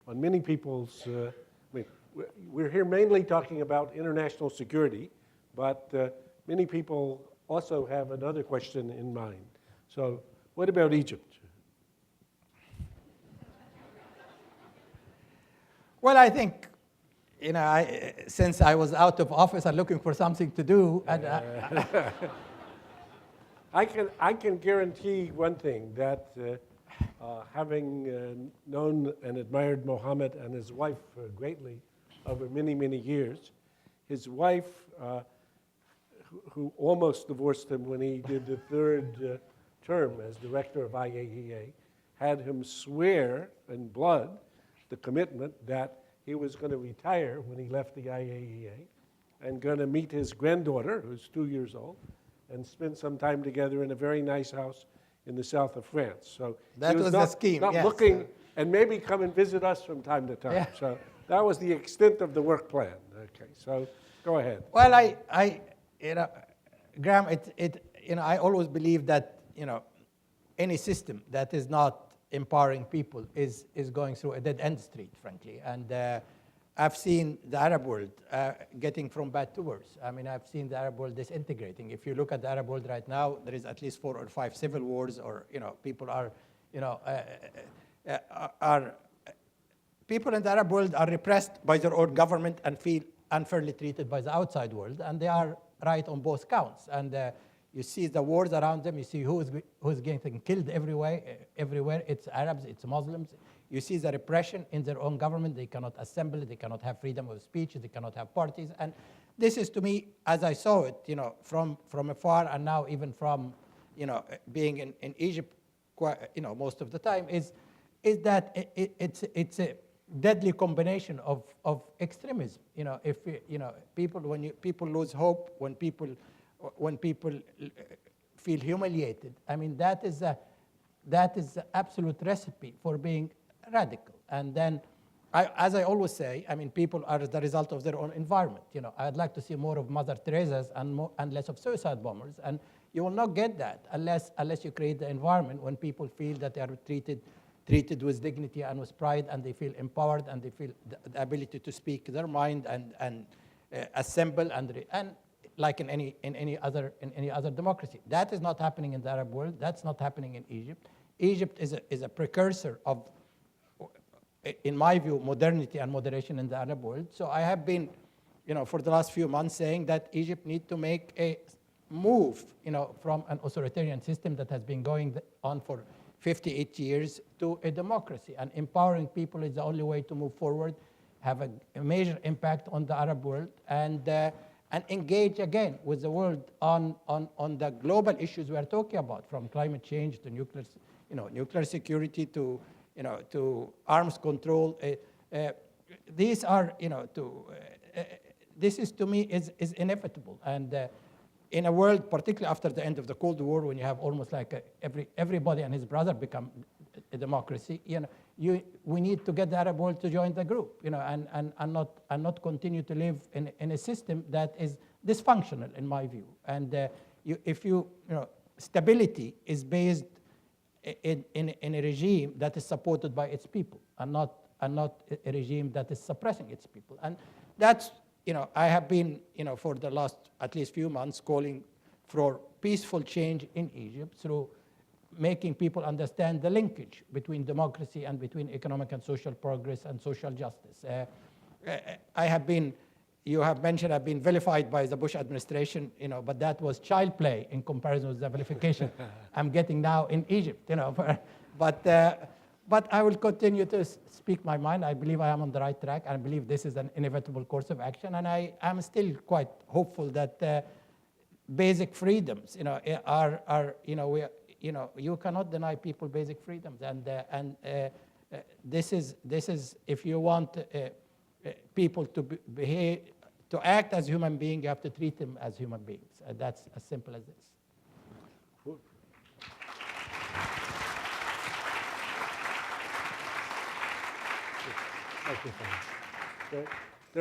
on many people's, I mean, we're here mainly talking about international security, but many people also have another question in mind. So what about Egypt? Well, I think, since I was out of office and looking for something to do, and I can guarantee one thing, that having known and admired Mohamed and his wife greatly over many, many years, his wife, who almost divorced him when he did the third term as director of IAEA, had him swear in blood the commitment that he was going to retire when he left the IAEA and going to meet his granddaughter, who's 2 years old, and spend some time together in a very nice house in the south of France. So that was the scheme, not yes. looking, and maybe come and visit us from time to time. Yeah. So that was the extent of the work plan. Okay, so go ahead. Well, Graham, I always believe that, any system that is not empowering people is going through a dead-end street, frankly. And I've seen the Arab world getting from bad to worse. I mean, I've seen the Arab world disintegrating. If you look at the Arab world right now, there is at least 4 or 5 civil wars, or, people are, people in the Arab world are repressed by their own government and feel unfairly treated by the outside world, and they are right on both counts. And you see the wars around them. You see who's getting killed everywhere. It's Arabs, it's Muslims. You see the repression in their own government. They cannot assemble. They cannot have freedom of speech. They cannot have parties. And this is, to me, as I saw it, from afar, and now even from, being in Egypt, most of the time, is that it's a deadly combination of extremism. If when people lose hope, when people feel humiliated, I mean, that is the absolute recipe for being radical. And then, as I always say, I mean, people are the result of their own environment. I'd like to see more of Mother Teresa's and less of suicide bombers. And you will not get that unless you create the environment when people feel that they are treated with dignity and with pride, and they feel empowered, and they feel the ability to speak their mind and assemble and like in any other democracy. That is not happening in the Arab world. That's not happening in Egypt. Egypt is a precursor of, in my view, modernity and moderation in the Arab world. So I have been, for the last few months saying that Egypt needs to make a move, from an authoritarian system that has been going on for 58 years to a democracy. And empowering people is the only way to move forward, have a major impact on the Arab world, and engage again with the world on the global issues we are talking about, from climate change to nuclear security to arms control. These are, this is, to me, is inevitable. And in a world, particularly after the end of the Cold War, when you have almost like everybody and his brother become a democracy, we need to get the Arab world to join the group, and not continue to live in a system that is dysfunctional, in my view. And stability is based in a regime that is supported by its people, and not a regime that is suppressing its people. And that's, I have been, for the last at least few months, calling for peaceful change in Egypt through making people understand the linkage between democracy and between economic and social progress and social justice. You have mentioned I've been vilified by the Bush administration, but that was child play in comparison with the vilification I'm getting now in Egypt, But I will continue to speak my mind. I believe I am on the right track. I believe this is an inevitable course of action, and I am still quite hopeful that basic freedoms, you cannot deny people basic freedoms, and this is if you want people to behave, to act as human beings, you have to treat them as human beings. That's as simple as this. Thank you.